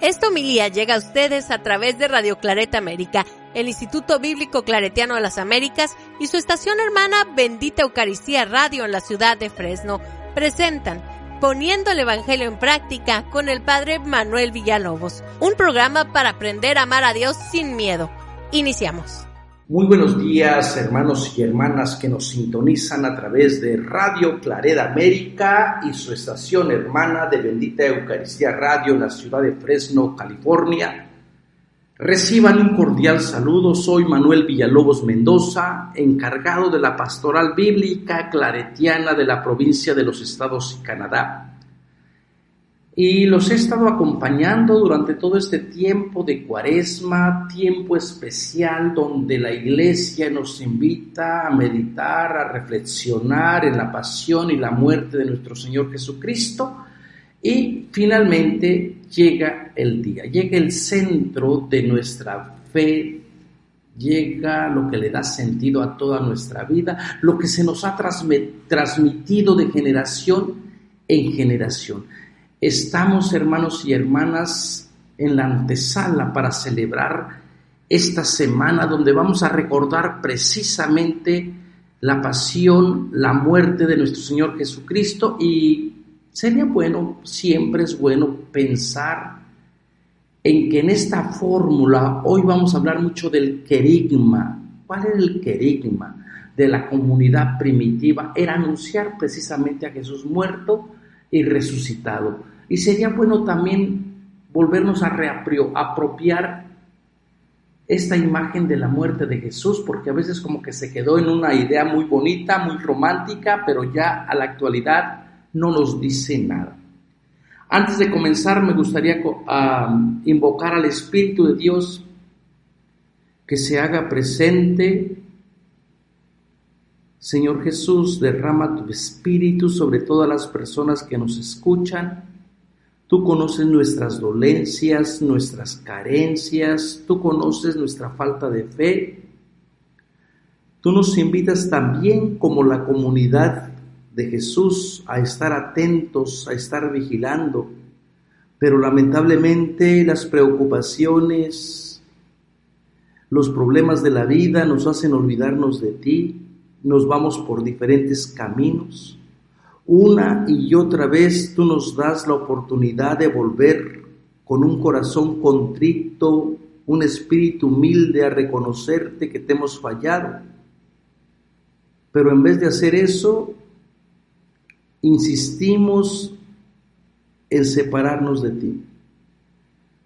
Esta homilía llega a ustedes a través de Radio Clareta América, el Instituto Bíblico Claretiano de las Américas y su estación hermana Bendita Eucaristía Radio en la ciudad de Fresno. Presentan Poniendo el Evangelio en Práctica con el Padre Manuel Villalobos, un programa para aprender a amar a Dios sin miedo. Iniciamos. Muy buenos días, hermanos y hermanas que nos sintonizan a través de Radio Clareta América y su estación hermana de Bendita Eucaristía Radio en la ciudad de Fresno, California. Reciban un cordial saludo. Soy Manuel Villalobos Mendoza, encargado de la Pastoral Bíblica Claretiana de la provincia de los Estados y Canadá. Y los he estado acompañando durante todo este tiempo de Cuaresma, tiempo especial donde la Iglesia nos invita a meditar, a reflexionar en la pasión y la muerte de nuestro Señor Jesucristo. Y finalmente llega el día, llega el centro de nuestra fe, llega lo que le da sentido a toda nuestra vida, lo que se nos ha transmitido de generación en generación. Estamos, hermanos y hermanas, en la antesala para celebrar esta semana donde vamos a recordar precisamente la pasión, la muerte de nuestro Señor Jesucristo, y sería bueno, siempre es bueno pensar en que en esta fórmula hoy vamos a hablar mucho del querigma. ¿Cuál es el querigma de la comunidad primitiva? Era anunciar precisamente a Jesús muerto y resucitado. Y sería bueno también volvernos a reapropiar esta imagen de la muerte de Jesús, porque a veces como que se quedó en una idea muy bonita, muy romántica, pero ya a la actualidad no nos dice nada. Antes de comenzar, me gustaría invocar al Espíritu de Dios que se haga presente. Señor Jesús, derrama tu Espíritu sobre todas las personas que nos escuchan. Tú conoces nuestras dolencias, nuestras carencias, tú conoces nuestra falta de fe. Tú nos invitas también como la comunidad de Jesús a estar atentos, a estar vigilando, pero lamentablemente las preocupaciones, los problemas de la vida nos hacen olvidarnos de ti, nos vamos por diferentes caminos. Una y otra vez tú nos das la oportunidad de volver con un corazón contrito, un espíritu humilde a reconocerte que te hemos fallado. Pero en vez de hacer eso, insistimos en separarnos de ti.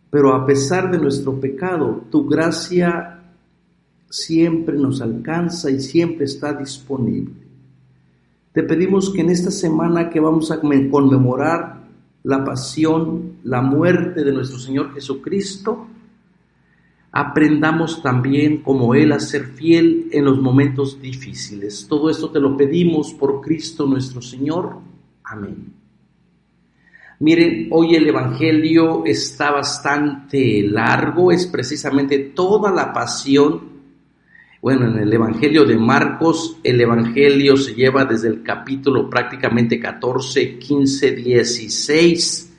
Pero a pesar de nuestro pecado, tu gracia siempre nos alcanza y siempre está disponible. Te pedimos que en esta semana que vamos a conmemorar la pasión, la muerte de nuestro Señor Jesucristo, aprendamos también como Él a ser fiel en los momentos difíciles. Todo esto te lo pedimos por Cristo nuestro Señor. Amén. Miren, hoy el Evangelio está bastante largo, es precisamente toda la pasión. Bueno, en el Evangelio de Marcos, el Evangelio se lleva desde el capítulo prácticamente 14, 15, 16,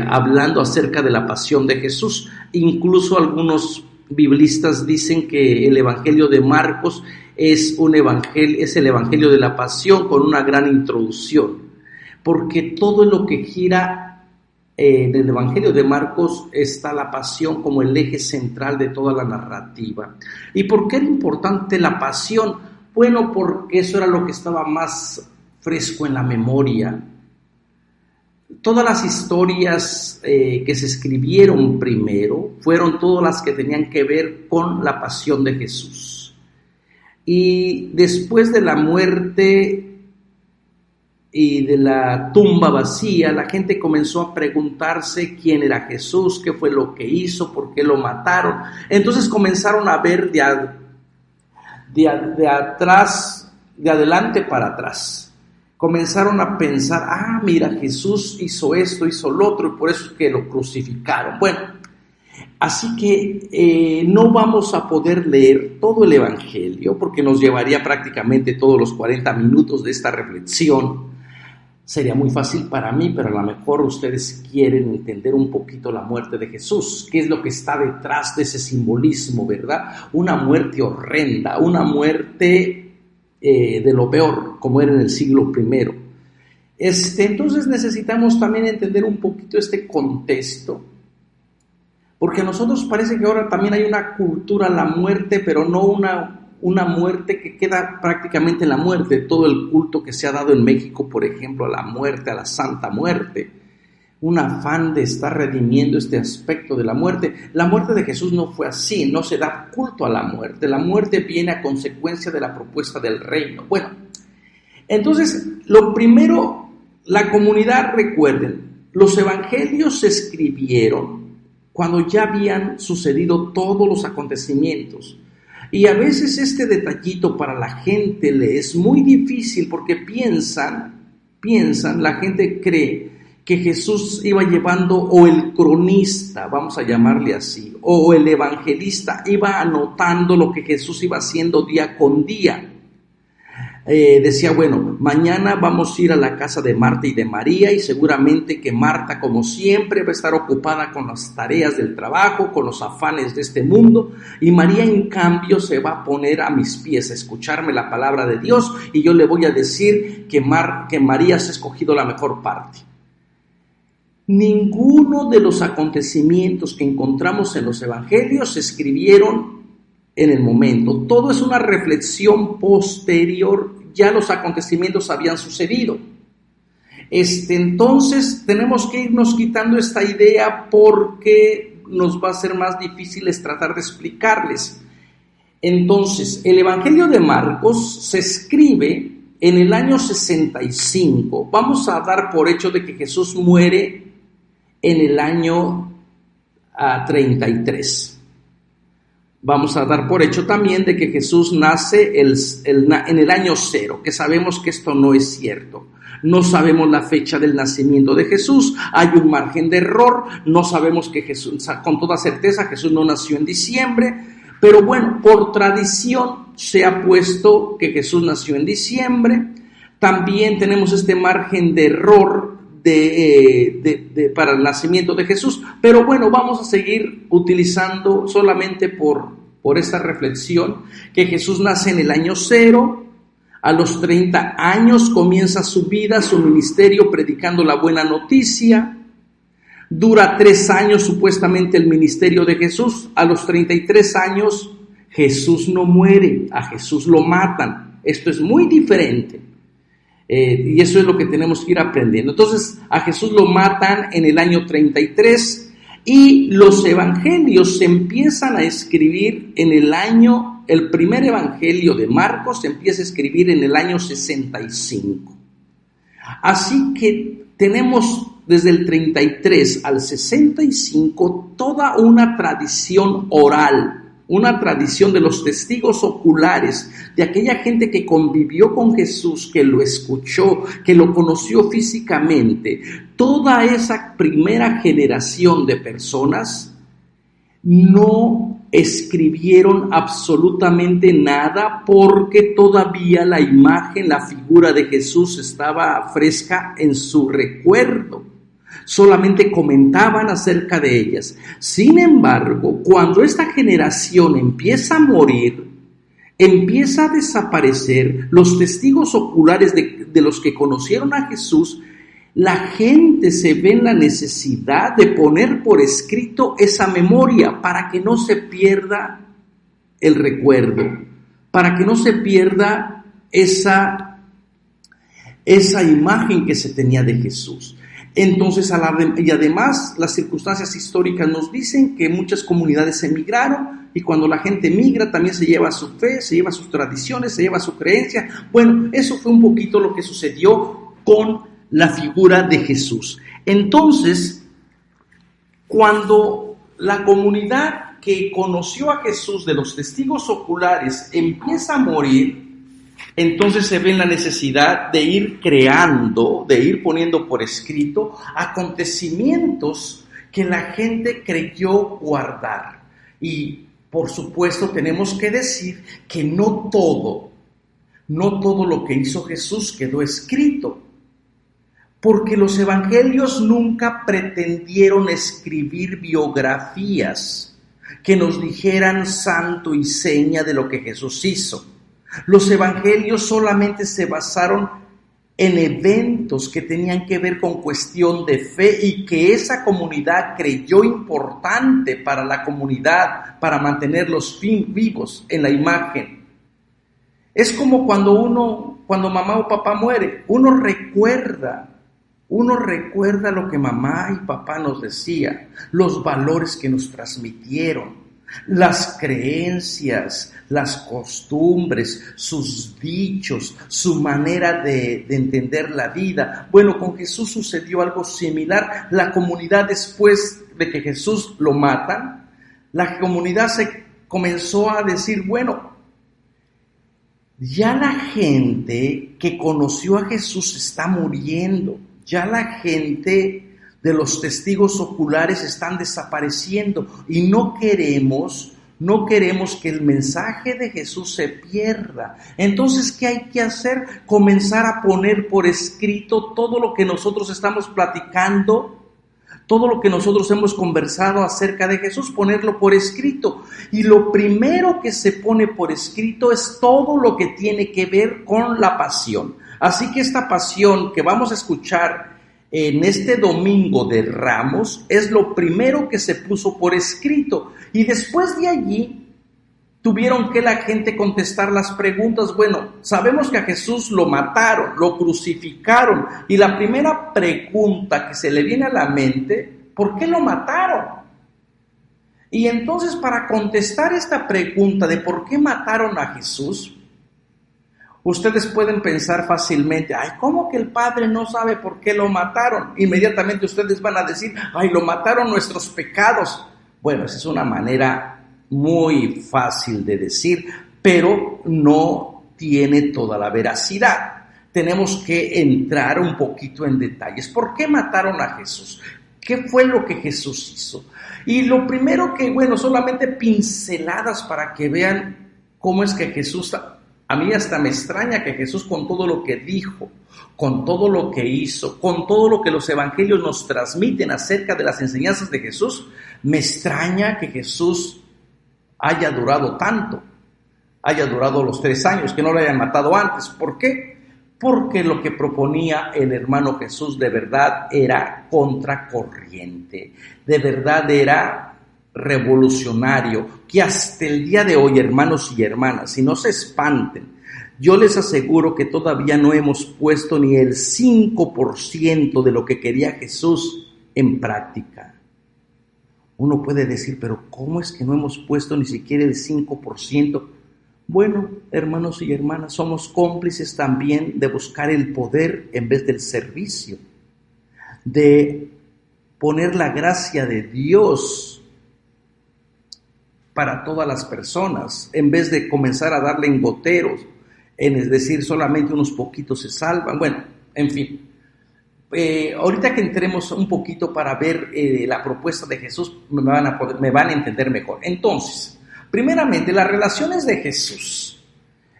hablando acerca de la pasión de Jesús. Incluso algunos biblistas dicen que el Evangelio de Marcos es el Evangelio de la pasión con una gran introducción, porque todo lo que gira en el Evangelio de Marcos está la pasión como el eje central de toda la narrativa. ¿Y por qué era importante la pasión? Bueno, porque eso era lo que estaba más fresco en la memoria. Todas las historias que se escribieron primero fueron todas las que tenían que ver con la pasión de Jesús. Y después de la muerte y de la tumba vacía, la gente comenzó a preguntarse quién era Jesús, qué fue lo que hizo, por qué lo mataron. Entonces comenzaron a ver de adelante para atrás. Comenzaron a pensar, mira, Jesús hizo esto, hizo lo otro, y por eso es que lo crucificaron. Bueno, así que no vamos a poder leer todo el Evangelio, porque nos llevaría prácticamente todos los 40 minutos de esta reflexión. Sería muy fácil para mí, pero a lo mejor ustedes quieren entender un poquito la muerte de Jesús. ¿Qué es lo que está detrás de ese simbolismo, verdad? Una muerte horrenda, una muerte de lo peor, como era en el siglo I. Entonces necesitamos también entender un poquito este contexto, porque a nosotros parece que ahora también hay una cultura a la muerte, pero no una muerte que queda prácticamente en la muerte. Todo el culto que se ha dado en México, por ejemplo, a la muerte, a la Santa Muerte, un afán de estar redimiendo este aspecto de la muerte. La muerte de Jesús no fue así, no se da culto a la muerte viene a consecuencia de la propuesta del reino. Bueno, entonces, lo primero, la comunidad, recuerden, los evangelios se escribieron cuando ya habían sucedido todos los acontecimientos. Y a veces este detallito para la gente le es muy difícil porque piensan, la gente cree que Jesús iba llevando, o el cronista, vamos a llamarle así, o el evangelista iba anotando lo que Jesús iba haciendo día con día. Decía, bueno, mañana vamos a ir a la casa de Marta y de María, y seguramente que Marta, como siempre, va a estar ocupada con las tareas del trabajo, con los afanes de este mundo, y María, en cambio, se va a poner a mis pies a escucharme la palabra de Dios, y yo le voy a decir que María se ha escogido la mejor parte. Ninguno de los acontecimientos que encontramos en los evangelios se escribieron en el momento. Todo es una reflexión posterior. Ya los acontecimientos habían sucedido. Entonces tenemos que irnos quitando esta idea porque nos va a ser más difícil tratar de explicarles. Entonces, el Evangelio de Marcos se escribe en el año 65. Vamos a dar por hecho de que Jesús muere en el año 33. Vamos a dar por hecho también de que Jesús nace en el año 0, que sabemos que esto no es cierto. No sabemos la fecha del nacimiento de Jesús, hay un margen de error, no sabemos que Jesús, con toda certeza, Jesús no nació en diciembre, pero bueno, por tradición se ha puesto que Jesús nació en diciembre. También tenemos este margen de error para el nacimiento de Jesús, pero bueno, vamos a seguir utilizando solamente por esta reflexión que Jesús nace en el año 0, a los 30 años comienza su vida, su ministerio predicando la buena noticia, dura 3 años supuestamente el ministerio de Jesús, a los 33 años Jesús no muere, a Jesús lo matan. Esto es muy diferente. Y eso es lo que tenemos que ir aprendiendo. Entonces, a Jesús lo matan en el año 33 y los evangelios se empiezan a escribir el primer evangelio de Marcos se empieza a escribir en el año 65. Así que tenemos desde el 33 al 65 toda una tradición oral, una tradición de los testigos oculares, de aquella gente que convivió con Jesús, que lo escuchó, que lo conoció físicamente. Toda esa primera generación de personas no escribieron absolutamente nada porque todavía la imagen, la figura de Jesús estaba fresca en su recuerdo. Solamente comentaban acerca de ellas. Sin embargo, cuando esta generación empieza a morir, empieza a desaparecer los testigos oculares de los que conocieron a Jesús, la gente se ve en la necesidad de poner por escrito esa memoria para que no se pierda el recuerdo, para que no se pierda esa imagen que se tenía de Jesús. Entonces, y además las circunstancias históricas nos dicen que muchas comunidades emigraron, y cuando la gente migra también se lleva su fe, se lleva sus tradiciones, se lleva su creencia. Bueno, eso fue un poquito lo que sucedió con la figura de Jesús. Entonces, cuando la comunidad que conoció a Jesús de los testigos oculares empieza a morir, entonces se ve la necesidad de ir creando, de ir poniendo por escrito acontecimientos que la gente creyó guardar. Y por supuesto tenemos que decir que no todo lo que hizo Jesús quedó escrito. Porque los evangelios nunca pretendieron escribir biografías que nos dijeran santo y seña de lo que Jesús hizo. Los evangelios solamente se basaron en eventos que tenían que ver con cuestión de fe y que esa comunidad creyó importante para la comunidad, para mantenerlos vivos en la imagen. Es como cuando mamá o papá muere, uno recuerda lo que mamá y papá nos decían, los valores que nos transmitieron, las creencias, las costumbres, sus dichos, su manera de entender la vida. Bueno, con Jesús sucedió algo similar. La comunidad, después de que Jesús lo matan, la comunidad se comenzó a decir, bueno, ya la gente que conoció a Jesús está muriendo. Ya la gente de los testigos oculares están desapareciendo y no queremos que el mensaje de Jesús se pierda. Entonces, ¿qué hay que hacer? Comenzar a poner por escrito todo lo que nosotros estamos platicando, todo lo que nosotros hemos conversado acerca de Jesús, ponerlo por escrito. Y lo primero que se pone por escrito es todo lo que tiene que ver con la pasión. Así que esta pasión que vamos a escuchar en este domingo de Ramos es lo primero que se puso por escrito. Y después de allí tuvieron que la gente contestar las preguntas. Bueno, sabemos que a Jesús lo mataron, lo crucificaron. Y la primera pregunta que se le viene a la mente, ¿por qué lo mataron? Y entonces, para contestar esta pregunta de por qué mataron a Jesús, ustedes pueden pensar fácilmente, ay, ¿cómo que el Padre no sabe por qué lo mataron? Inmediatamente ustedes van a decir, ay, lo mataron nuestros pecados. Bueno, esa es una manera muy fácil de decir, pero no tiene toda la veracidad. Tenemos que entrar un poquito en detalles. ¿Por qué mataron a Jesús? ¿Qué fue lo que Jesús hizo? Y lo primero que, solamente pinceladas para que vean cómo es que Jesús... A mí hasta me extraña que Jesús, con todo lo que dijo, con todo lo que hizo, con todo lo que los evangelios nos transmiten acerca de las enseñanzas de Jesús, me extraña que Jesús haya durado tanto, haya durado los 3 años, que no lo hayan matado antes. ¿Por qué? Porque lo que proponía el hermano Jesús de verdad era contracorriente, de verdad era revolucionario, que hasta el día de hoy, hermanos y hermanas, si no se espanten, yo les aseguro que todavía no hemos puesto ni el 5% de lo que quería Jesús en práctica. Uno puede decir, pero ¿cómo es que no hemos puesto ni siquiera el 5%? Bueno, hermanos y hermanas, somos cómplices también de buscar el poder en vez del servicio, de poner la gracia de Dios para todas las personas, en vez de comenzar a darle en goteros, es decir, solamente unos poquitos se salvan. Bueno, en fin. Ahorita que entremos un poquito para ver la propuesta de Jesús, me van a entender mejor. Entonces, primeramente, las relaciones de Jesús.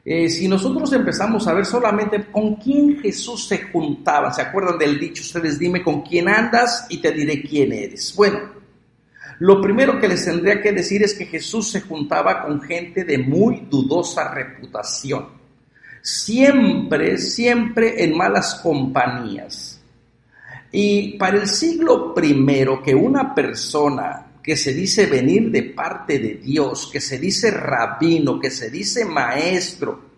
Si nosotros empezamos a ver solamente con quién Jesús se juntaba, ¿se acuerdan del dicho? Ustedes dime con quién andas y te diré quién eres. Bueno, lo primero que les tendría que decir es que Jesús se juntaba con gente de muy dudosa reputación. Siempre en malas compañías. Y para el siglo I, que una persona que se dice venir de parte de Dios, que se dice rabino, que se dice maestro,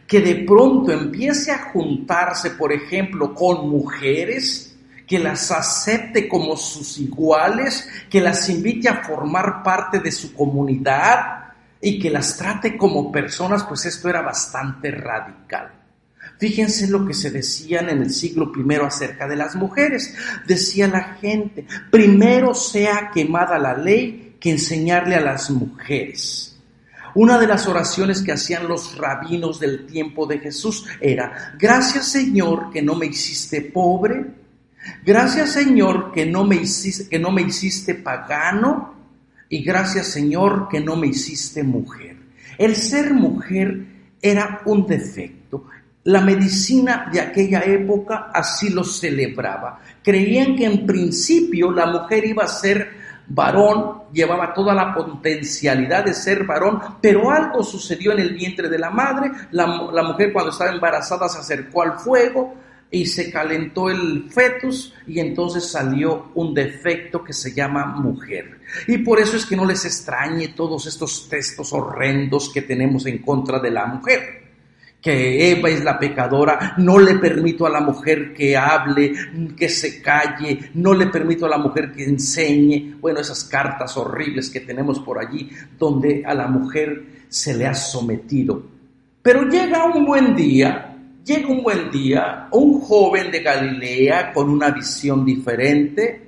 que de pronto empiece a juntarse, por ejemplo, con mujeres, que las acepte como sus iguales, que las invite a formar parte de su comunidad y que las trate como personas, pues esto era bastante radical. Fíjense lo que se decían en el siglo I acerca de las mujeres. Decía la gente, primero sea quemada la ley que enseñarle a las mujeres. Una de las oraciones que hacían los rabinos del tiempo de Jesús era, gracias Señor que no me hiciste pobre, gracias Señor que no me hiciste pagano, y gracias Señor que no me hiciste mujer. El ser mujer era un defecto. La medicina de aquella época así lo celebraba. Creían que en principio la mujer iba a ser varón, llevaba toda la potencialidad de ser varón, pero algo sucedió en el vientre de la madre. La mujer, cuando estaba embarazada, se acercó al fuego y se calentó el fetus, y entonces salió un defecto que se llama mujer. Y por eso es que no les extrañe todos estos textos horrendos que tenemos en contra de la mujer. Que Eva es la pecadora, no le permito a la mujer que hable, que se calle, no le permito a la mujer que enseñe. Bueno, esas cartas horribles que tenemos por allí, donde a la mujer se le ha sometido. Pero llega un buen día, un joven de Galilea con una visión diferente,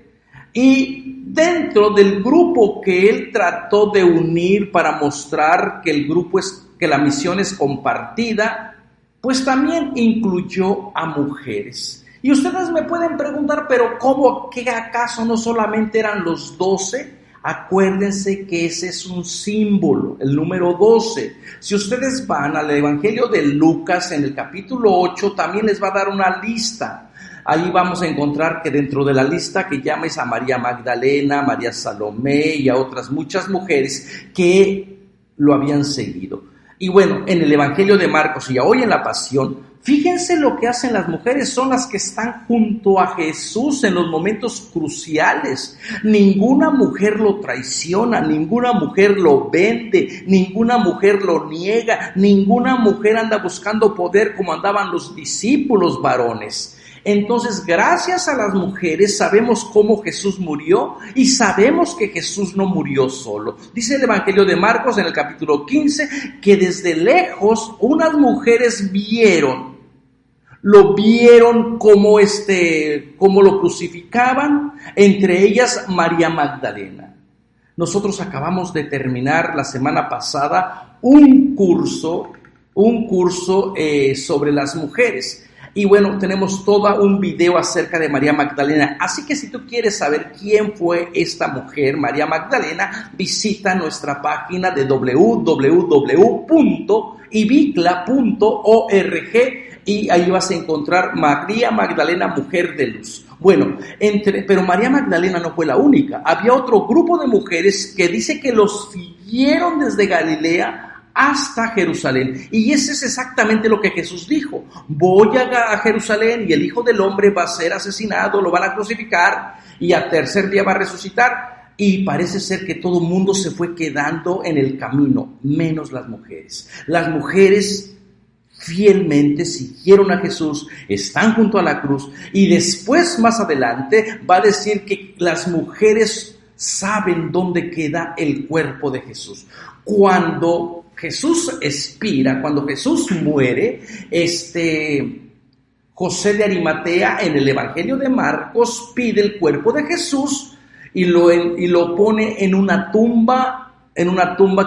y dentro del grupo que él trató de unir para mostrar que la misión es compartida, pues también incluyó a mujeres. Y ustedes me pueden preguntar, pero ¿cómo? ¿Que acaso no solamente eran los 12? Acuérdense que ese es un símbolo, el número 12. Si ustedes van al Evangelio de Lucas, en el capítulo 8, también les va a dar una lista. Ahí vamos a encontrar que dentro de la lista que llames a María Magdalena, María Salomé y a otras muchas mujeres que lo habían seguido. Y bueno, en el Evangelio de Marcos y hoy en la Pasión, fíjense lo que hacen las mujeres, son las que están junto a Jesús en los momentos cruciales. Ninguna mujer lo traiciona, ninguna mujer lo vende, ninguna mujer lo niega, ninguna mujer anda buscando poder como andaban los discípulos varones. Entonces, gracias a las mujeres sabemos cómo Jesús murió y sabemos que Jesús no murió solo. Dice el Evangelio de Marcos en el capítulo 15 que desde lejos unas mujeres lo vieron como lo crucificaban, entre ellas María Magdalena. Nosotros acabamos de terminar la semana pasada un curso sobre las mujeres. Y bueno, tenemos todo un video acerca de María Magdalena. Así que si tú quieres saber quién fue esta mujer, María Magdalena, visita nuestra página de www.ibicla.org y ahí vas a encontrar María Magdalena, mujer de luz. Bueno, pero María Magdalena no fue la única. Había otro grupo de mujeres que dice que los siguieron desde Galilea hasta Jerusalén. Y ese es exactamente lo que Jesús dijo. Voy a Jerusalén y el Hijo del Hombre va a ser asesinado, lo van a crucificar y al tercer día va a resucitar. Y parece ser que todo el mundo se fue quedando en el camino, menos las mujeres. Las mujeres fielmente siguieron a Jesús, están junto a la cruz, y después, más adelante, va a decir que las mujeres saben dónde queda el cuerpo de Jesús. Cuando Jesús expira, cuando Jesús muere, José de Arimatea en el Evangelio de Marcos pide el cuerpo de Jesús y lo pone en una tumba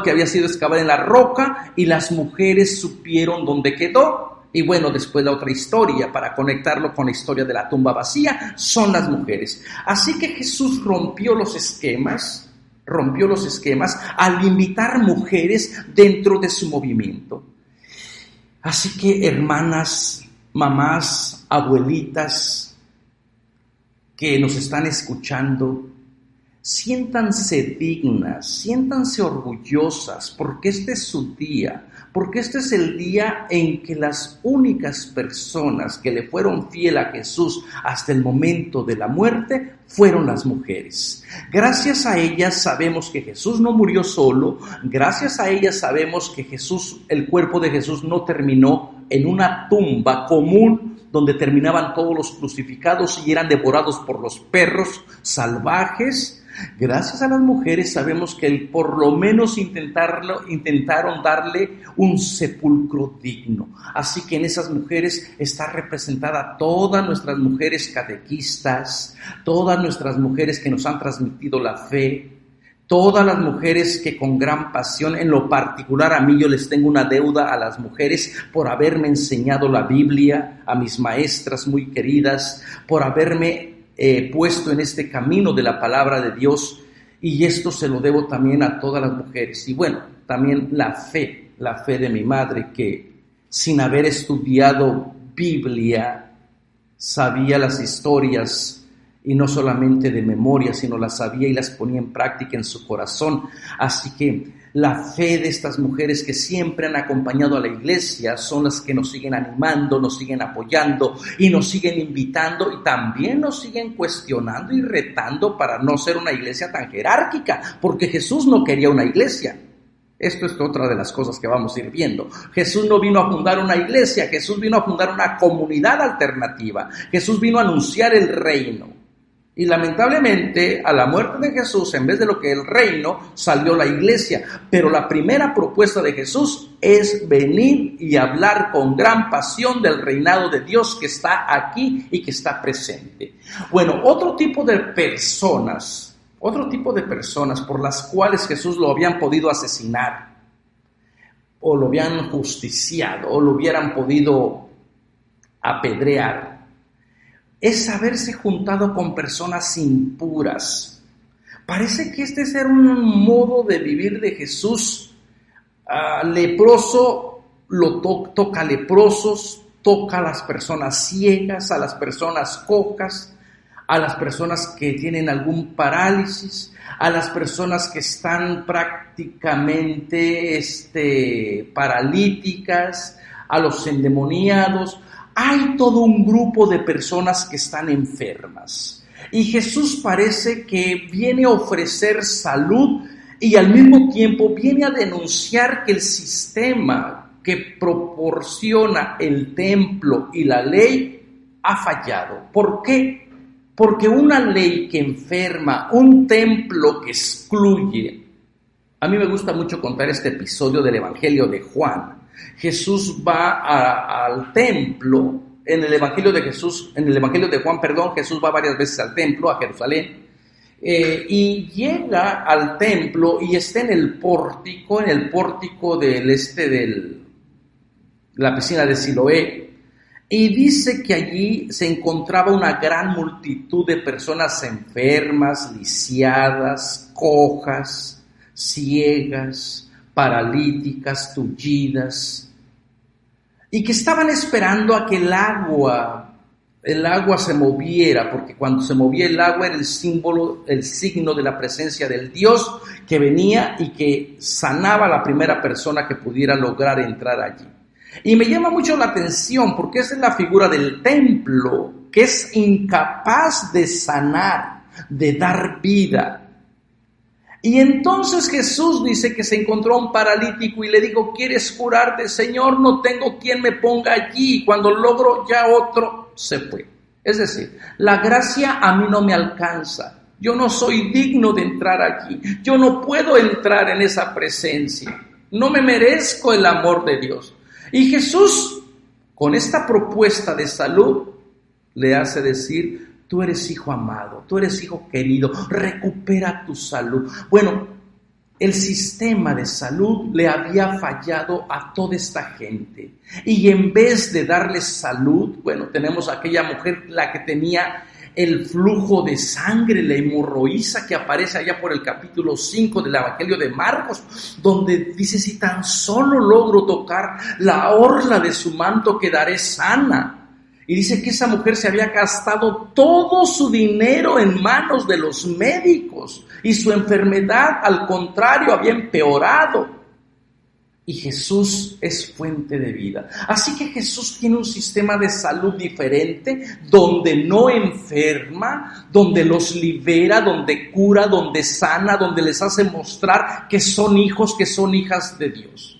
que había sido excavada en la roca, y las mujeres supieron dónde quedó. Y bueno, después la otra historia, para conectarlo con la historia de la tumba vacía, son las mujeres. Así que Jesús rompió los esquemas al invitar mujeres dentro de su movimiento. Así que, hermanas, mamás, abuelitas que nos están escuchando, siéntanse dignas, siéntanse orgullosas, porque este es su día, porque este es el día en que las únicas personas que le fueron fiel a Jesús hasta el momento de la muerte fueron las mujeres. Gracias a ellas sabemos que Jesús no murió solo, gracias a ellas sabemos que el cuerpo de Jesús no terminó en una tumba común donde terminaban todos los crucificados y eran devorados por los perros salvajes. Gracias a las mujeres sabemos que por lo menos intentaron darle un sepulcro digno. Así que en esas mujeres está representada todas nuestras mujeres catequistas, todas nuestras mujeres que nos han transmitido la fe, todas las mujeres que con gran pasión, en lo particular a mí yo les tengo una deuda a las mujeres por haberme enseñado la Biblia, a mis maestras muy queridas, por haberme puesto en este camino de la palabra de Dios, y esto se lo debo también a todas las mujeres. Y bueno, también la fe de mi madre, que sin haber estudiado Biblia, sabía las historias y no solamente de memoria, sino las sabía y las ponía en práctica en su corazón. Así que la fe de estas mujeres que siempre han acompañado a la iglesia son las que nos siguen animando, nos siguen apoyando y nos siguen invitando y también nos siguen cuestionando y retando para no ser una iglesia tan jerárquica, porque Jesús no quería una iglesia. Esto es otra de las cosas que vamos a ir viendo. Jesús no vino a fundar una iglesia, Jesús vino a fundar una comunidad alternativa. Jesús vino a anunciar el reino. Y lamentablemente, a la muerte de Jesús, en vez de lo que el reino, salió la iglesia. Pero la primera propuesta de Jesús es venir y hablar con gran pasión del reinado de Dios que está aquí y que está presente. Bueno, otro tipo de personas por las cuales Jesús lo habían podido asesinar, o lo habían justiciado, o lo hubieran podido apedrear, es haberse juntado con personas impuras. Parece que este era un modo de vivir de Jesús. Leproso toca a leprosos, toca a las personas ciegas, a las personas cojas, a las personas que tienen algún parálisis, a las personas que están prácticamente paralíticas, a los endemoniados. Hay todo un grupo de personas que están enfermas. Y Jesús parece que viene a ofrecer salud y al mismo tiempo viene a denunciar que el sistema que proporciona el templo y la ley ha fallado. ¿Por qué? Porque una ley que enferma, un templo que excluye. A mí me gusta mucho contar este episodio del Evangelio de Juan. Jesús va al templo, en el Evangelio de Juan, Jesús va varias veces al templo, a Jerusalén, y llega al templo y está en el pórtico de la piscina de Siloé, y dice que allí se encontraba una gran multitud de personas enfermas, lisiadas, cojas, ciegas, paralíticas, tullidas, y que estaban esperando a que el agua se moviera, porque cuando se movía el agua era el signo de la presencia del Dios que venía y que sanaba a la primera persona que pudiera lograr entrar allí. Y me llama mucho la atención porque esa es la figura del templo, que es incapaz de sanar, de dar vida. Y entonces Jesús dice que se encontró a un paralítico y le dijo: ¿quieres curarte? Señor, no tengo quien me ponga allí. Cuando logro, ya otro se fue. Es decir, la gracia a mí no me alcanza. Yo no soy digno de entrar aquí. Yo no puedo entrar en esa presencia. No me merezco el amor de Dios. Y Jesús, con esta propuesta de salud, le hace decir: tú eres hijo amado, tú eres hijo querido, recupera tu salud. Bueno, el sistema de salud le había fallado a toda esta gente. Y en vez de darles salud, bueno, tenemos a aquella mujer, la que tenía el flujo de sangre, la hemorroísa, que aparece allá por el capítulo 5 del Evangelio de Marcos, donde dice: si tan solo logro tocar la orla de su manto, quedaré sana. Y dice que esa mujer se había gastado todo su dinero en manos de los médicos y su enfermedad, al contrario, había empeorado. Y Jesús es fuente de vida. Así que Jesús tiene un sistema de salud diferente, donde no enferma, donde los libera, donde cura, donde sana, donde les hace mostrar que son hijos, que son hijas de Dios.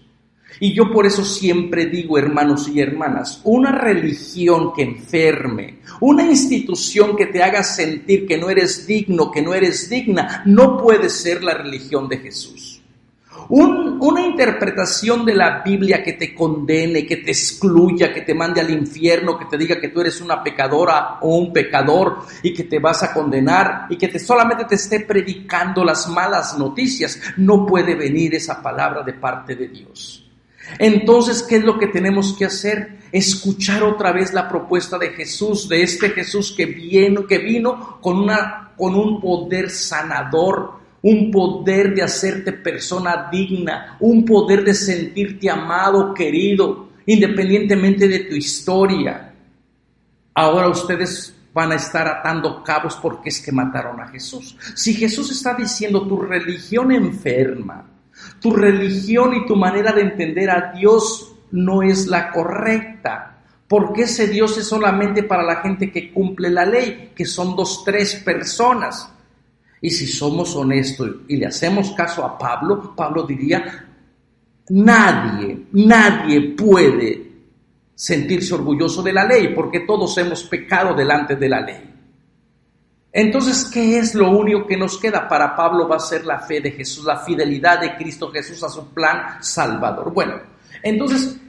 Y yo por eso siempre digo, hermanos y hermanas, una religión que enferme, una institución que te haga sentir que no eres digno, que no eres digna, no puede ser la religión de Jesús. Una interpretación de la Biblia que te condene, que te excluya, que te mande al infierno, que te diga que tú eres una pecadora o un pecador y que te vas a condenar y que solamente te esté predicando las malas noticias, no puede venir esa palabra de parte de Dios. Entonces, ¿qué es lo que tenemos que hacer? Escuchar otra vez la propuesta de Jesús, de este Jesús que vino con un poder sanador, un poder de hacerte persona digna, un poder de sentirte amado, querido. independientemente de tu historia. Ahora ustedes van a estar atando cabos porque es que mataron a Jesús. Si Jesús está diciendo tu religión enferma, tu religión y tu manera de entender a Dios no es la correcta, porque ese Dios es solamente para la gente que cumple la ley, que son 2, 3 personas. Y si somos honestos y le hacemos caso a Pablo, Pablo diría, nadie puede sentirse orgulloso de la ley, porque todos hemos pecado delante de la ley. Entonces, ¿qué es lo único que nos queda? Para Pablo va a ser la fe de Jesús, la fidelidad de Cristo Jesús a su plan salvador. Bueno, entonces,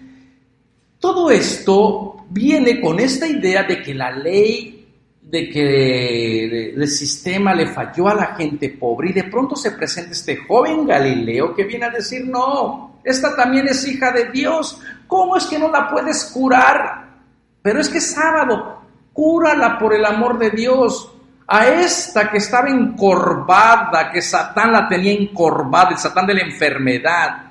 todo esto viene con esta idea de que la ley, de que el sistema le falló a la gente pobre, y de pronto se presenta este joven Galileo que viene a decir, no, esta también es hija de Dios, ¿cómo es que no la puedes curar? Pero es que es sábado, cúrala por el amor de Dios. A esta que estaba encorvada, que Satán la tenía encorvada, el Satán de la enfermedad,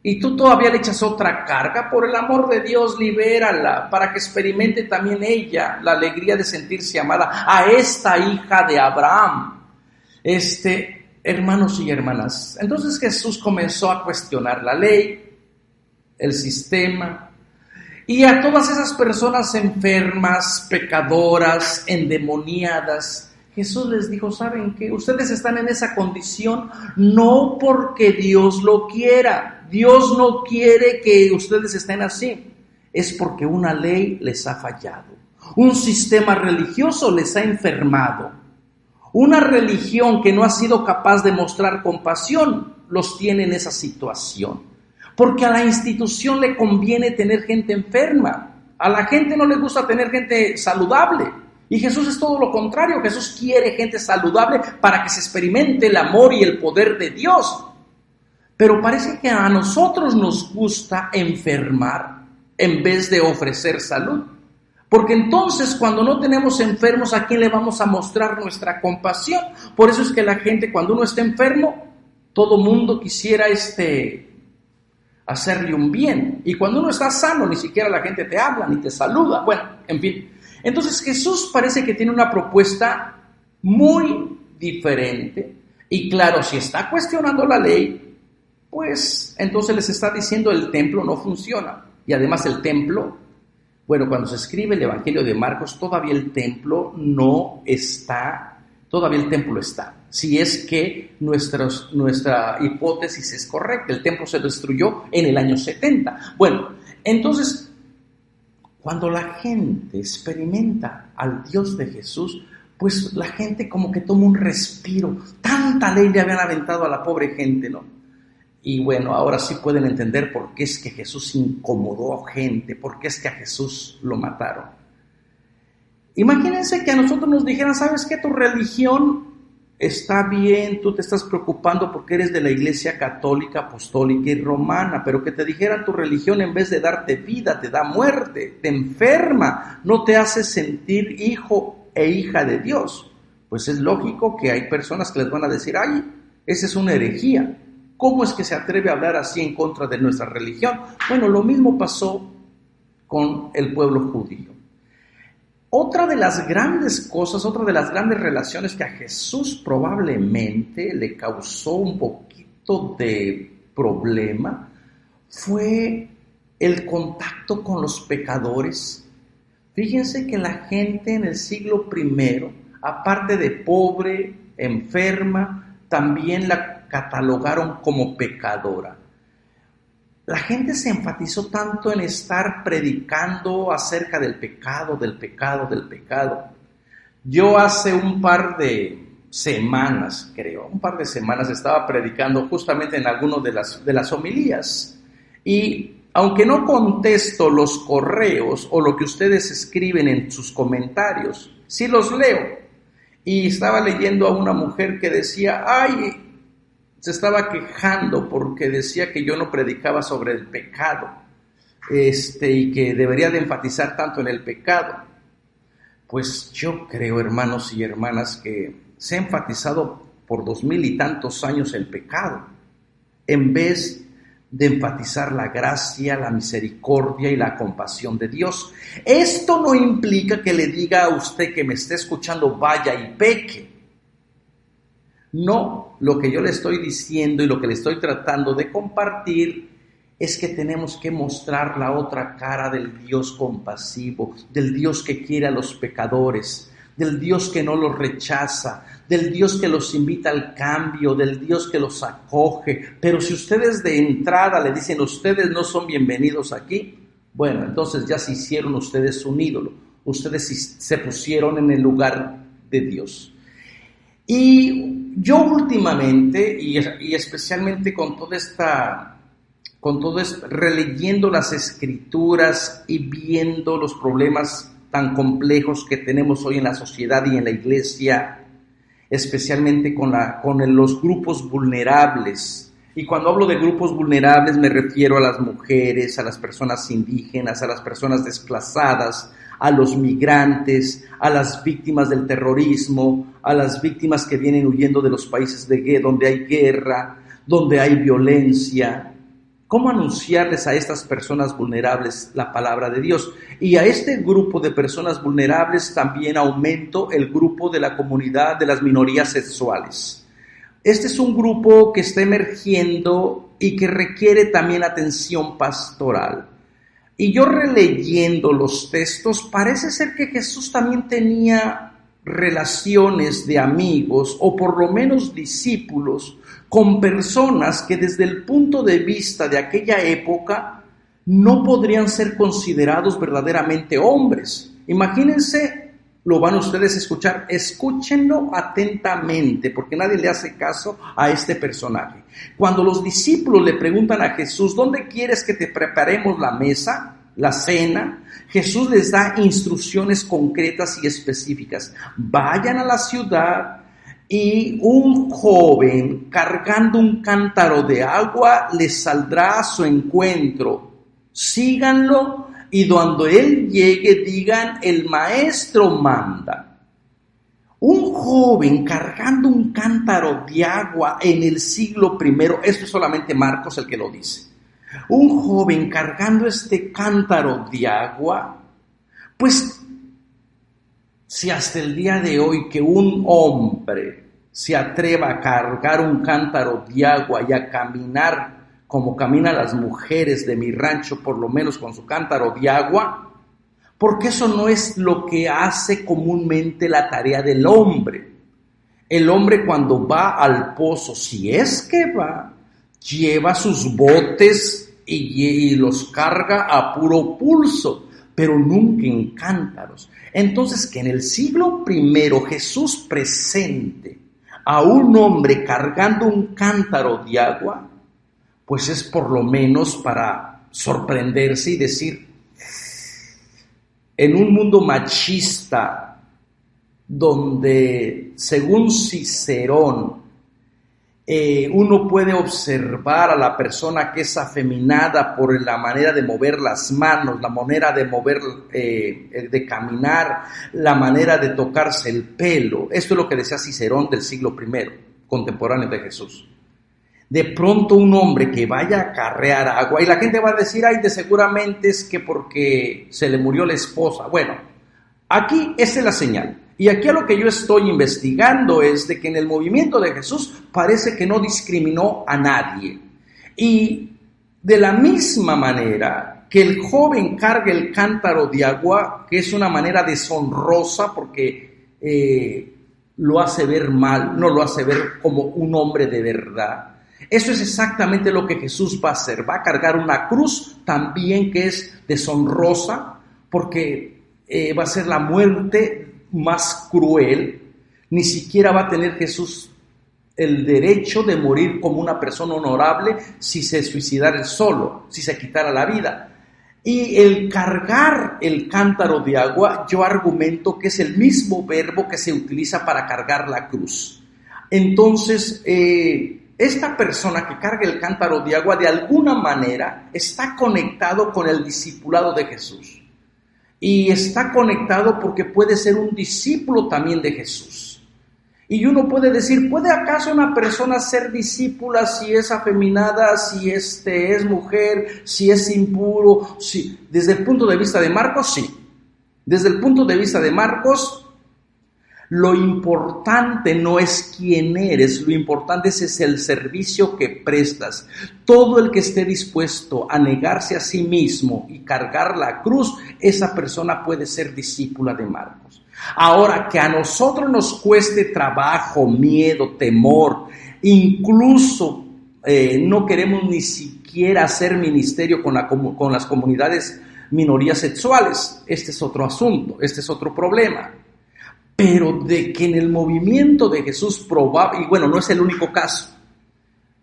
y tú todavía le echas otra carga, por el amor de Dios, libérala, para que experimente también ella la alegría de sentirse amada. A esta hija de Abraham, hermanos y hermanas. Entonces Jesús comenzó a cuestionar la ley, el sistema, y a todas esas personas enfermas, pecadoras, endemoniadas, Jesús les dijo, ¿saben qué? Ustedes están en esa condición no porque Dios lo quiera. Dios no quiere que ustedes estén así. Es porque una ley les ha fallado. Un sistema religioso les ha enfermado. Una religión que no ha sido capaz de mostrar compasión los tiene en esa situación. Porque a la institución le conviene tener gente enferma. A la gente no le gusta tener gente saludable. Y Jesús es todo lo contrario. Jesús quiere gente saludable para que se experimente el amor y el poder de Dios. Pero parece que a nosotros nos gusta enfermar en vez de ofrecer salud. Porque entonces cuando no tenemos enfermos, ¿a quién le vamos a mostrar nuestra compasión? Por eso es que la gente, cuando uno está enfermo, todo mundo quisiera hacerle un bien. Y cuando uno está sano, ni siquiera la gente te habla ni te saluda. Bueno, en fin. Entonces Jesús parece que tiene una propuesta muy diferente. Y claro, si está cuestionando la ley, pues entonces les está diciendo el templo no funciona. Y además el templo, bueno, cuando se escribe el Evangelio de Marcos, todavía el templo no está, todavía el templo está. Si es que nuestra hipótesis es correcta, el templo se destruyó en el año 70. Bueno, entonces, cuando la gente experimenta al Dios de Jesús, pues la gente como que toma un respiro. Tanta ley le habían aventado a la pobre gente, ¿no? Y bueno, ahora sí pueden entender por qué es que Jesús incomodó a gente, por qué es que a Jesús lo mataron. Imagínense que a nosotros nos dijeran, ¿sabes qué? Tu religión está bien, tú te estás preocupando porque eres de la Iglesia Católica, Apostólica y Romana, pero que te dijeran tu religión en vez de darte vida, te da muerte, te enferma, no te hace sentir hijo e hija de Dios. Pues es lógico que hay personas que les van a decir, ay, esa es una herejía. ¿Cómo es que se atreve a hablar así en contra de nuestra religión? Bueno, lo mismo pasó con el pueblo judío. Otra de las grandes cosas, otra de las grandes relaciones que a Jesús probablemente le causó un poquito de problema fue el contacto con los pecadores. Fíjense que la gente en el siglo I, aparte de pobre, enferma, también la catalogaron como pecadora. La gente se enfatizó tanto en estar predicando acerca del pecado, del pecado, del pecado. Yo hace un par de semanas estaba predicando justamente en alguno de las homilías. Y aunque no contesto los correos o lo que ustedes escriben en sus comentarios, sí los leo. Y estaba leyendo a una mujer que decía, ay, se estaba quejando porque decía que yo no predicaba sobre el pecado, y que debería de enfatizar tanto en el pecado. Pues yo creo, hermanos y hermanas, que se ha enfatizado por 2000 y tantos años el pecado, en vez de enfatizar la gracia, la misericordia y la compasión de Dios. Esto no implica que le diga a usted que me esté escuchando, vaya y peque. No, lo que yo le estoy diciendo y lo que le estoy tratando de compartir es que tenemos que mostrar la otra cara del Dios compasivo, del Dios que quiere a los pecadores, del Dios que no los rechaza, del Dios que los invita al cambio, del Dios que los acoge. Pero si ustedes de entrada le dicen, ustedes no son bienvenidos aquí, bueno, entonces ya se hicieron ustedes un ídolo, ustedes se pusieron en el lugar de Dios. Y yo últimamente, y especialmente releyendo las Escrituras y viendo los problemas tan complejos que tenemos hoy en la sociedad y en la iglesia, especialmente con los grupos vulnerables. Y cuando hablo de grupos vulnerables me refiero a las mujeres, a las personas indígenas, a las personas desplazadas, a los migrantes, a las víctimas del terrorismo, a las víctimas que vienen huyendo de los países donde hay guerra, donde hay violencia. ¿Cómo anunciarles a estas personas vulnerables la palabra de Dios? Y a este grupo de personas vulnerables también aumento el grupo de la comunidad de las minorías sexuales. Este es un grupo que está emergiendo y que requiere también atención pastoral. Y yo releyendo los textos, parece ser que Jesús también tenía relaciones de amigos o por lo menos discípulos con personas que desde el punto de vista de aquella época no podrían ser considerados verdaderamente hombres. Imagínense, lo van ustedes a escuchar, escúchenlo atentamente porque nadie le hace caso a este personaje. Cuando los discípulos le preguntan a Jesús, ¿dónde quieres que te preparemos la mesa, la cena? Jesús les da instrucciones concretas y específicas. Vayan a la ciudad y un joven cargando un cántaro de agua les saldrá a su encuentro. Síganlo y cuando él llegue digan, el maestro manda. Un joven cargando un cántaro de agua en el siglo I, esto es solamente Marcos el que lo dice. Un joven cargando este cántaro de agua, pues si hasta el día de hoy que un hombre se atreva a cargar un cántaro de agua y a caminar como caminan las mujeres de mi rancho, por lo menos con su cántaro de agua, porque eso no es lo que hace comúnmente la tarea del hombre. El hombre cuando va al pozo, si es que va, lleva sus botes y los carga a puro pulso, pero nunca en cántaros. Entonces, que en el siglo I Jesús presente a un hombre cargando un cántaro de agua, pues es por lo menos para sorprenderse y decir, en un mundo machista, donde según Cicerón, uno puede observar a la persona que es afeminada por la manera de mover las manos, la manera de mover, de caminar, la manera de tocarse el pelo. Esto es lo que decía Cicerón del siglo I, contemporáneo de Jesús. De pronto un hombre que vaya a acarrear agua, y la gente va a decir, ay, de seguramente es que porque se le murió la esposa. Bueno, aquí esa es la señal. Y aquí a lo que yo estoy investigando es de que en el movimiento de Jesús parece que no discriminó a nadie. Y de la misma manera que el joven carga el cántaro de agua, que es una manera deshonrosa porque lo hace ver mal, no lo hace ver como un hombre de verdad. Eso es exactamente lo que Jesús va a hacer. Va a cargar una cruz también que es deshonrosa porque va a ser la muerte más cruel. Ni siquiera va a tener Jesús el derecho de morir como una persona honorable si se suicidara él solo, si se quitara la vida. Y el cargar el cántaro de agua, yo argumento que es el mismo verbo que se utiliza para cargar la cruz. Entonces, esta persona que carga el cántaro de agua de alguna manera está conectado con el discipulado de Jesús. Y está conectado porque puede ser un discípulo también de Jesús. Y uno puede decir, ¿puede acaso una persona ser discípula si es afeminada, si es mujer, si es impuro? Sí. Desde el punto de vista de Marcos, sí. Desde el punto de vista de Marcos, lo importante no es quién eres, lo importante es el servicio que prestas. Todo el que esté dispuesto a negarse a sí mismo y cargar la cruz, esa persona puede ser discípula de Marcos. Ahora, que a nosotros nos cueste trabajo, miedo, temor, incluso no queremos ni siquiera hacer ministerio con las comunidades minorías sexuales, este es otro asunto, este es otro problema. Pero de que en el movimiento de Jesús y bueno, no es el único caso.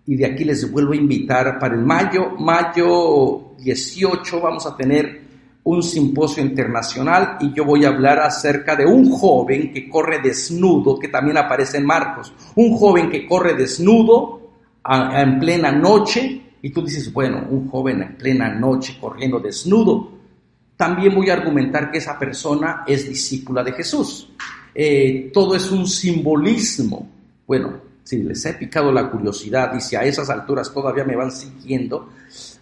Y de aquí les vuelvo a invitar para el mayo 18 vamos a tener un simposio internacional y yo voy a hablar acerca de un joven que corre desnudo, que también aparece en Marcos. Un joven que corre desnudo en plena noche, y tú dices, bueno, un joven en plena noche corriendo desnudo. También voy a argumentar que esa persona es discípula de Jesús. Todo es un simbolismo. Bueno, si les he picado la curiosidad y si a esas alturas todavía me van siguiendo,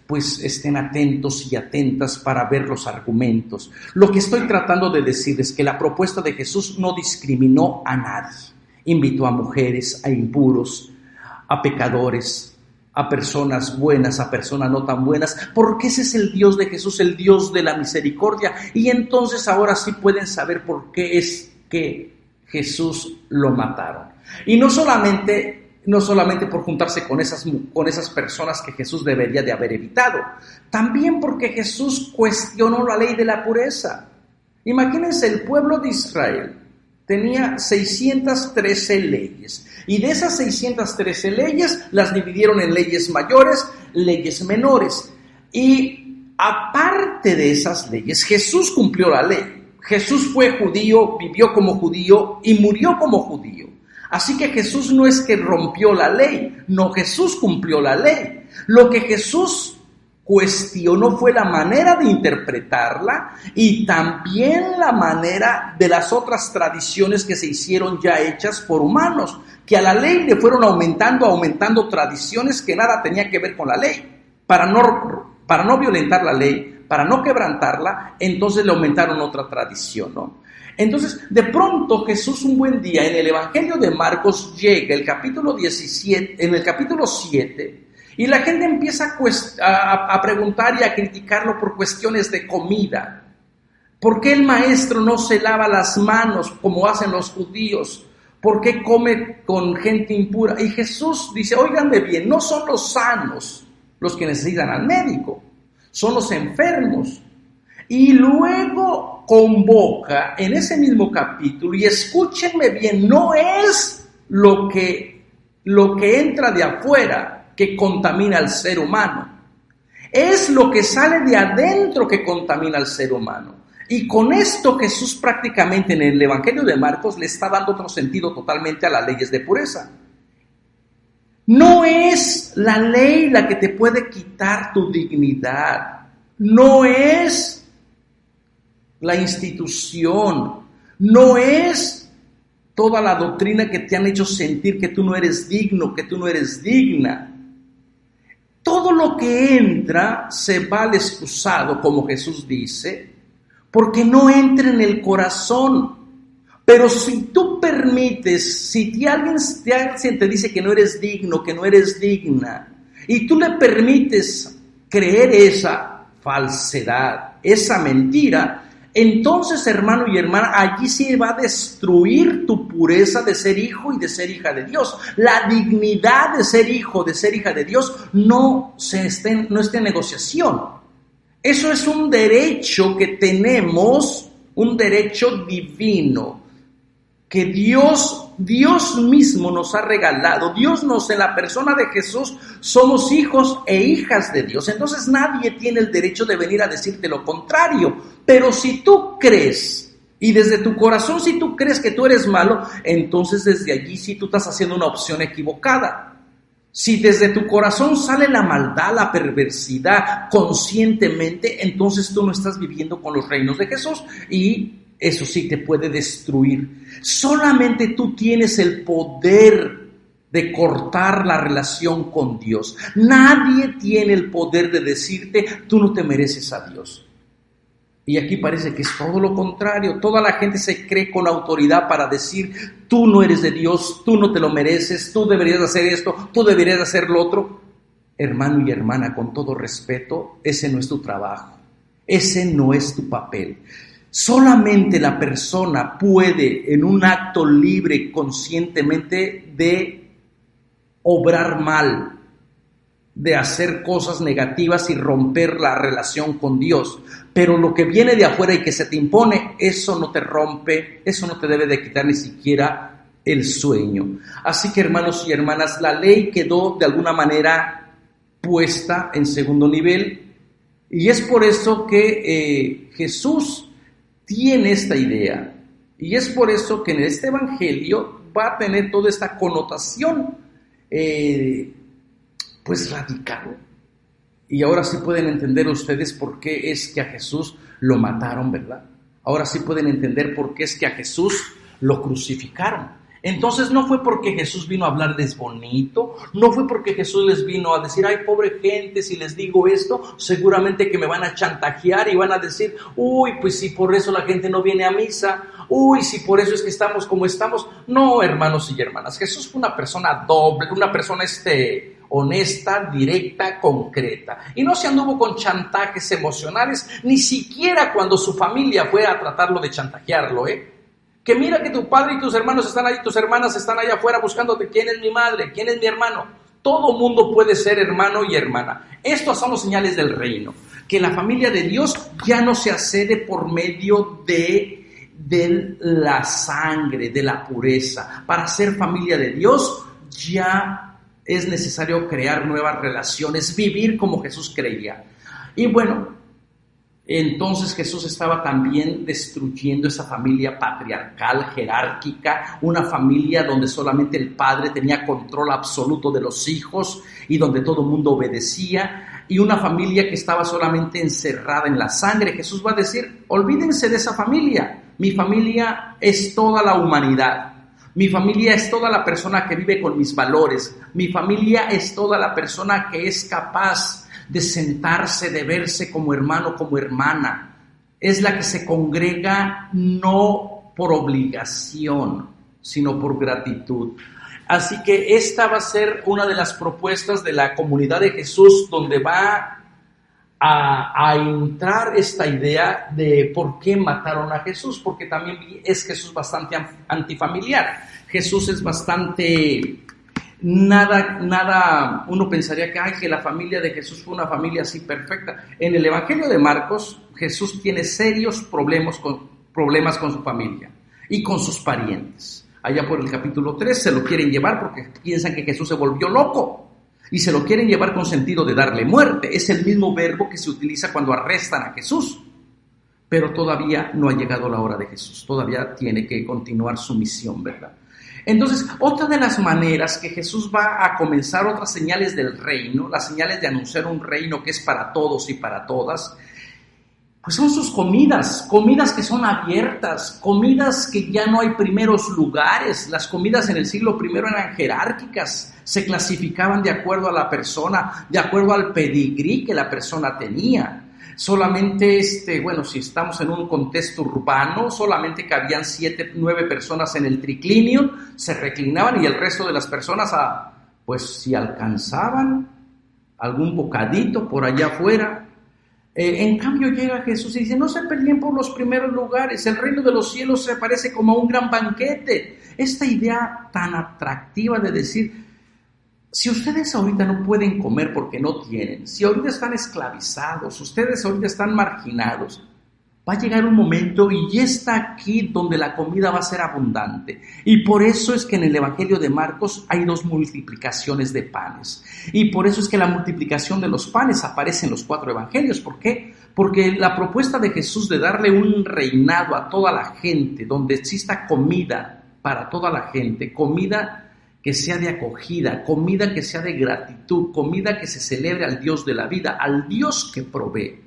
pues estén atentos y atentas para ver los argumentos. Lo que estoy tratando de decir es que la propuesta de Jesús no discriminó a nadie. Invitó a mujeres, a impuros, a pecadores, a personas buenas, a personas no tan buenas, porque ese es el Dios de Jesús, el Dios de la misericordia. Y entonces ahora sí pueden saber por qué es que Jesús lo mataron. Y no solamente por juntarse con esas personas que Jesús debería de haber evitado, también porque Jesús cuestionó la ley de la pureza. Imagínense, el pueblo de Israel tenía 613 leyes, y de esas 613 leyes las dividieron en leyes mayores, leyes menores, y aparte de esas leyes, Jesús cumplió la ley. Jesús fue judío, vivió como judío y murió como judío. Así que Jesús no es que rompió la ley, no, Jesús cumplió la ley. Lo que Jesús cuestionó fue la manera de interpretarla y también la manera de las otras tradiciones que se hicieron ya hechas por humanos, que a la ley le fueron aumentando tradiciones que nada tenía que ver con la ley. Para no violentar la ley, para no quebrantarla, entonces le aumentaron otra tradición, ¿no? Entonces, de pronto Jesús un buen día en el Evangelio de Marcos llega en el capítulo 7, y la gente empieza a preguntar y a criticarlo por cuestiones de comida. ¿Por qué el maestro no se lava las manos como hacen los judíos? ¿Por qué come con gente impura? Y Jesús dice, óiganme bien, no son los sanos los que necesitan al médico, son los enfermos. Y luego convoca en ese mismo capítulo, y escúchenme bien, no es lo que entra de afuera que contamina al ser humano, es lo que sale de adentro que contamina al ser humano. Y con esto Jesús prácticamente en el Evangelio de Marcos le está dando otro sentido totalmente a las leyes de pureza. No es la ley la que te puede quitar tu dignidad, no es la institución, no es toda la doctrina que te han hecho sentir que tú no eres digno, que tú no eres digna. Todo lo que entra se va al excusado, como Jesús dice, porque no entra en el corazón. Pero si tú permites, si alguien te dice que no eres digno, que no eres digna, y tú le permites creer esa falsedad, esa mentira, entonces, hermano y hermana, allí sí va a destruir tu pureza de ser hijo y de ser hija de Dios. La dignidad de ser hijo, de ser hija de Dios, no está en negociación. Eso es un derecho que tenemos, un derecho divino, que Dios mismo nos ha regalado. En la persona de Jesús, somos hijos e hijas de Dios. Entonces nadie tiene el derecho de venir a decirte lo contrario. Pero si tú crees, y desde tu corazón si tú crees que tú eres malo, entonces desde allí sí tú estás haciendo una opción equivocada. Si desde tu corazón sale la maldad, la perversidad conscientemente, entonces tú no estás viviendo con los reinos de Jesús y eso sí te puede destruir. Solamente tú tienes el poder de cortar la relación con Dios. Nadie tiene el poder de decirte, tú no te mereces a Dios. Y aquí parece que es todo lo contrario. Toda la gente se cree con autoridad para decir, tú no eres de Dios, tú no te lo mereces, tú deberías hacer esto, tú deberías hacer lo otro. Hermano y hermana, con todo respeto, ese no es tu trabajo, ese no es tu papel. Solamente la persona puede, en un acto libre, conscientemente, de obrar mal, de hacer cosas negativas y romper la relación con Dios. Pero lo que viene de afuera y que se te impone, eso no te rompe, eso no te debe de quitar ni siquiera el sueño. Así que, hermanos y hermanas, la ley quedó de alguna manera puesta en segundo nivel, y es por eso que Jesús tiene esta idea, y es por eso que en este evangelio va a tener toda esta connotación pues radical. Y ahora sí pueden entender ustedes por qué es que a Jesús lo mataron, ¿verdad? Ahora sí pueden entender por qué es que a Jesús lo crucificaron. Entonces no fue porque Jesús vino a hablarles bonito, no fue porque Jesús les vino a decir, ay, pobre gente, si les digo esto, seguramente que me van a chantajear y van a decir, uy, pues si por eso la gente no viene a misa, uy, si por eso es que estamos como estamos. No, hermanos y hermanas, Jesús fue una persona doble, una persona honesta, directa, concreta. Y no se anduvo con chantajes emocionales, ni siquiera cuando su familia fue a tratarlo de chantajearlo, Que mira que tu padre y tus hermanos están ahí, tus hermanas están allá afuera buscándote. ¿Quién es mi madre? ¿Quién es mi hermano? Todo mundo puede ser hermano y hermana. Estos son los señales del reino. Que la familia de Dios ya no se accede por medio de la sangre, de la pureza. Para ser familia de Dios ya es necesario crear nuevas relaciones, vivir como Jesús creía. Y bueno, entonces Jesús estaba también destruyendo esa familia patriarcal, jerárquica, una familia donde solamente el padre tenía control absoluto de los hijos y donde todo el mundo obedecía, y una familia que estaba solamente encerrada en la sangre. Jesús va a decir, olvídense de esa familia, mi familia es toda la humanidad, mi familia es toda la persona que vive con mis valores, mi familia es toda la persona que es capaz de sentarse, de verse como hermano, como hermana. Es la que se congrega no por obligación, sino por gratitud. Así que esta va a ser una de las propuestas de la comunidad de Jesús, donde va a entrar esta idea de por qué mataron a Jesús, porque también es Jesús bastante antifamiliar. Jesús es bastante... Nada, uno pensaría que la familia de Jesús fue una familia así perfecta. En el Evangelio de Marcos, Jesús tiene serios problemas con su familia y con sus parientes. Allá por el capítulo 3 se lo quieren llevar porque piensan que Jesús se volvió loco y se lo quieren llevar con sentido de darle muerte. Es el mismo verbo que se utiliza cuando arrestan a Jesús. Pero todavía no ha llegado la hora de Jesús, todavía tiene que continuar su misión, ¿verdad? Entonces, otra de las maneras que Jesús va a comenzar otras señales del reino, las señales de anunciar un reino que es para todos y para todas, pues son sus comidas que son abiertas, comidas que ya no hay primeros lugares. Las comidas en el siglo I eran jerárquicas, se clasificaban de acuerdo a la persona, de acuerdo al pedigrí que la persona tenía. Solamente, si estamos en un contexto urbano, solamente cabían 7, 9 personas en el triclinio, se reclinaban y el resto de las personas, si alcanzaban algún bocadito por allá afuera. En cambio llega Jesús y dice, no se peleen por los primeros lugares, el reino de los cielos se parece como a un gran banquete. Esta idea tan atractiva de decir, si ustedes ahorita no pueden comer porque no tienen, si ahorita están esclavizados, ustedes ahorita están marginados, va a llegar un momento y ya está aquí donde la comida va a ser abundante. Y por eso es que en el Evangelio de Marcos hay 2 multiplicaciones de panes. Y por eso es que la multiplicación de los panes aparece en los 4 evangelios. ¿Por qué? Porque la propuesta de Jesús de darle un reinado a toda la gente, donde exista comida para toda la gente, comida que sea de acogida, comida que sea de gratitud, comida que se celebre al Dios de la vida, al Dios que provee.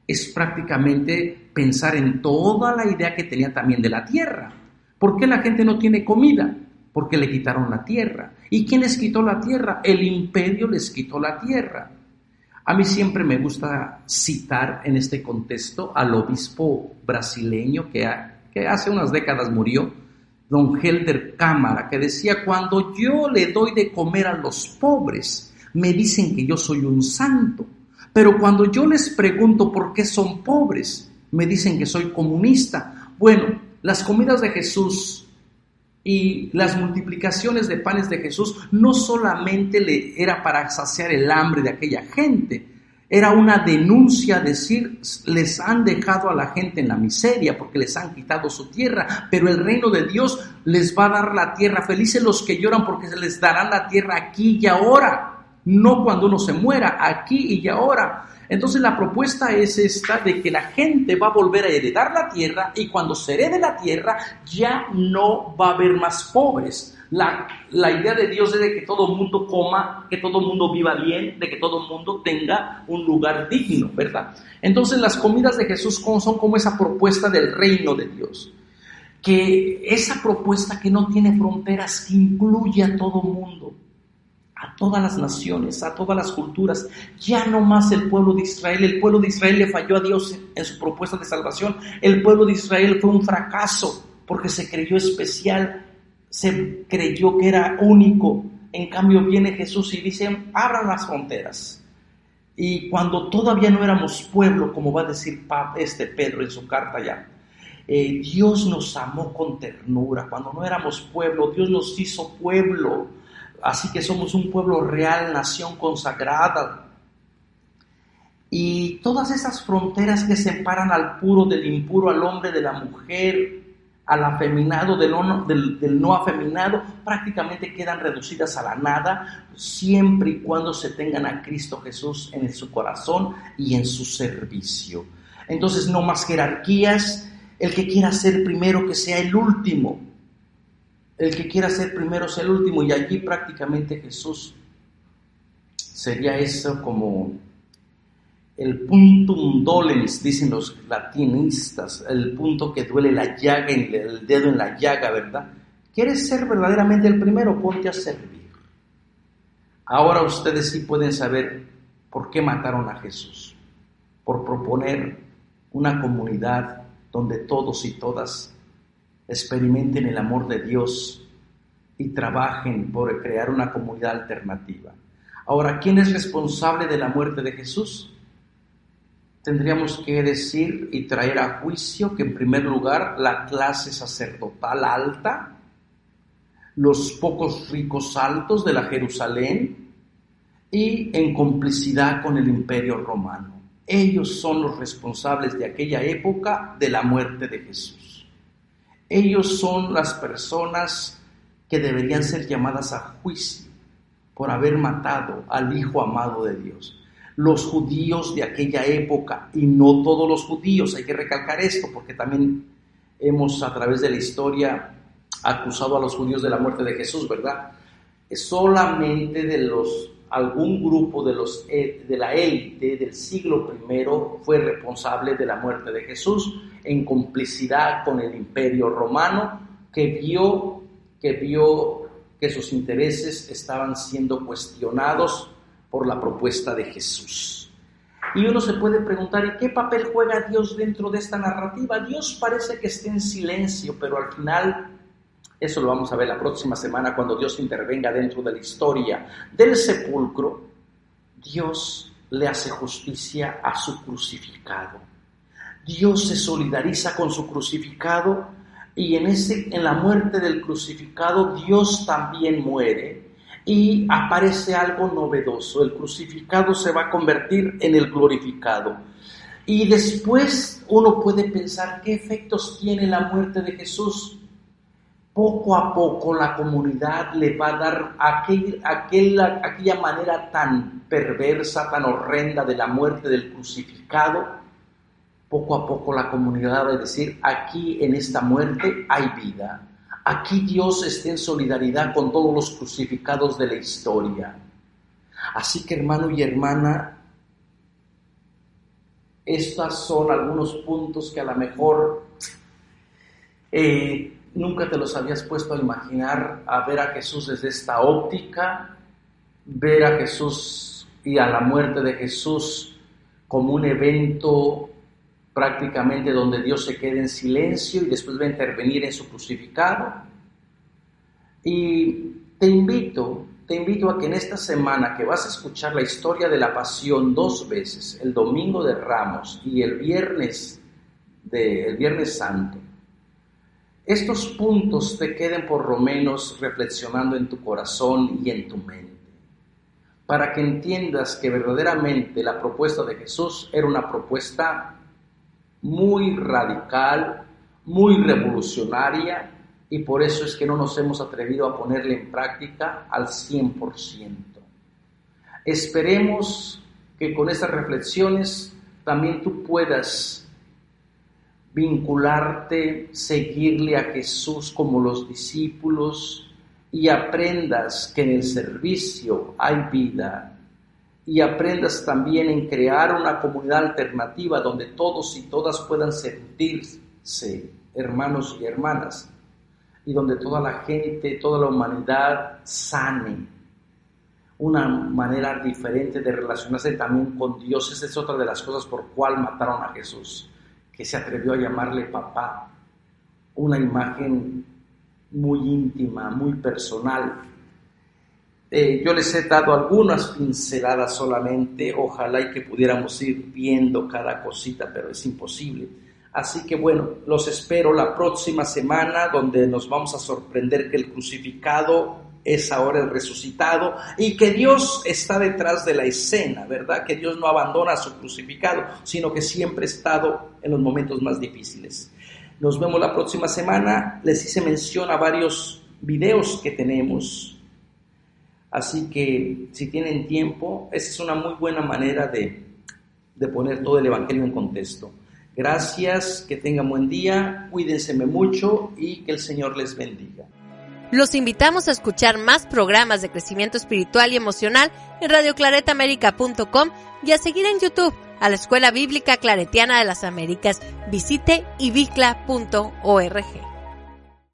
Es prácticamente pensar en toda la idea que tenía también de la tierra. ¿Por qué la gente no tiene comida? Porque le quitaron la tierra. ¿Y quién les quitó la tierra? El imperio les quitó la tierra. A mí siempre me gusta citar en este contexto al obispo brasileño que hace unas décadas murió, don Helder Câmara, que decía: cuando yo le doy de comer a los pobres, me dicen que yo soy un santo, pero cuando yo les pregunto por qué son pobres, me dicen que soy comunista. Bueno, las comidas de Jesús y las multiplicaciones de panes de Jesús no solamente era para saciar el hambre de aquella gente, era una denuncia, decir, les han dejado a la gente en la miseria porque les han quitado su tierra, pero el reino de Dios les va a dar la tierra. Felices los que lloran porque se les dará la tierra aquí y ahora, no cuando uno se muera, aquí y ahora. Entonces la propuesta es esta, de que la gente va a volver a heredar la tierra, y cuando se herede la tierra ya no va a haber más pobres. La idea de Dios es de que todo el mundo coma, que todo el mundo viva bien, de que todo el mundo tenga un lugar digno, ¿verdad? Entonces las comidas de Jesús son como esa propuesta del reino de Dios, que esa propuesta que no tiene fronteras, que incluye a todo el mundo, a todas las naciones, a todas las culturas. Ya no más el pueblo de Israel. El pueblo de Israel le falló a Dios en su propuesta de salvación. El pueblo de Israel fue un fracaso porque se creyó especial, se creyó que era único. En cambio viene Jesús y dice: abran las fronteras. Y cuando todavía no éramos pueblo, como va a decir Pedro en su carta ya, Dios nos amó con ternura. Cuando no éramos pueblo, Dios nos hizo pueblo. Así que somos un pueblo real, nación consagrada. Y todas esas fronteras que separan al puro del impuro, al hombre de la mujer, al afeminado del no afeminado, prácticamente quedan reducidas a la nada, siempre y cuando se tengan a Cristo Jesús en su corazón y en su servicio. Entonces, no más jerarquías. El que quiera ser primero, que sea el último. El que quiera ser primero sea el último, y allí prácticamente Jesús sería eso como el puntum dolens, dicen los latinistas, el punto que duele la llaga, el dedo en la llaga, ¿verdad? ¿Quieres ser verdaderamente el primero? Ponte a servir. Ahora ustedes sí pueden saber por qué mataron a Jesús. Por proponer una comunidad donde todos y todas experimenten el amor de Dios y trabajen por crear una comunidad alternativa. Ahora, ¿quién es responsable de la muerte de Jesús? Tendríamos que decir y traer a juicio que, en primer lugar, la clase sacerdotal alta, los pocos ricos altos de la Jerusalén, y en complicidad con el Imperio Romano. Ellos son los responsables de aquella época de la muerte de Jesús. Ellos son las personas que deberían ser llamadas a juicio por haber matado al Hijo amado de Dios. Los judíos de aquella época, y no todos los judíos, hay que recalcar esto, porque también hemos a través de la historia acusado a los judíos de la muerte de Jesús, ¿verdad? Solamente algún grupo de la élite del siglo I fue responsable de la muerte de Jesús, en complicidad con el Imperio Romano, que vio que sus intereses estaban siendo cuestionados por la propuesta de Jesús. Y uno se puede preguntar: ¿y qué papel juega Dios dentro de esta narrativa? Dios parece que está en silencio, pero al final, eso lo vamos a ver la próxima semana cuando Dios intervenga dentro de la historia del sepulcro. Dios le hace justicia a su crucificado. Dios se solidariza con su crucificado, y en la muerte del crucificado Dios también muere, y aparece algo novedoso. El crucificado se va a convertir en el glorificado. Y después uno puede pensar: ¿qué efectos tiene la muerte de Jesús? Poco a poco la comunidad le va a dar aquella manera tan perversa, tan horrenda de la muerte del crucificado. Poco a poco la comunidad va a decir: aquí en esta muerte hay vida. Aquí Dios está en solidaridad con todos los crucificados de la historia. Así que, hermano y hermana, estos son algunos puntos que a lo mejor nunca te los habías puesto a imaginar, a ver a Jesús desde esta óptica, ver a Jesús y a la muerte de Jesús como un evento prácticamente donde Dios se queda en silencio y después va a intervenir en su crucificado. Y te invito a que en esta semana que vas a escuchar la historia de la pasión 2 veces, el domingo de Ramos y el viernes Santo, estos puntos te queden por lo menos reflexionando en tu corazón y en tu mente, para que entiendas que verdaderamente la propuesta de Jesús era una propuesta muy radical, muy revolucionaria, y por eso es que no nos hemos atrevido a ponerla en práctica al 100%. Esperemos que con estas reflexiones también tú puedas vincularte, seguirle a Jesús como los discípulos y aprendas que en el servicio hay vida, y aprendas también en crear una comunidad alternativa donde todos y todas puedan sentirse hermanos y hermanas, y donde toda la gente, toda la humanidad sane una manera diferente de relacionarse también con Dios. Esa es otra de las cosas por cual mataron a Jesús, que se atrevió a llamarle papá, una imagen muy íntima, muy personal. Yo les he dado algunas pinceladas solamente, ojalá y que pudiéramos ir viendo cada cosita, pero es imposible. Así que bueno, los espero la próxima semana, donde nos vamos a sorprender que el crucificado es ahora el resucitado y que Dios está detrás de la escena, ¿verdad? Que Dios no abandona a su crucificado, sino que siempre ha estado en los momentos más difíciles. Nos vemos la próxima semana. Les hice mención a varios videos que tenemos. Así que si tienen tiempo, esa es una muy buena manera de poner todo el Evangelio en contexto. Gracias, que tengan buen día, cuídense mucho y que el Señor les bendiga. Los invitamos a escuchar más programas de crecimiento espiritual y emocional en radioclaretaamerica.com y a seguir en YouTube a la Escuela Bíblica Claretiana de las Américas. Visite ibicla.org.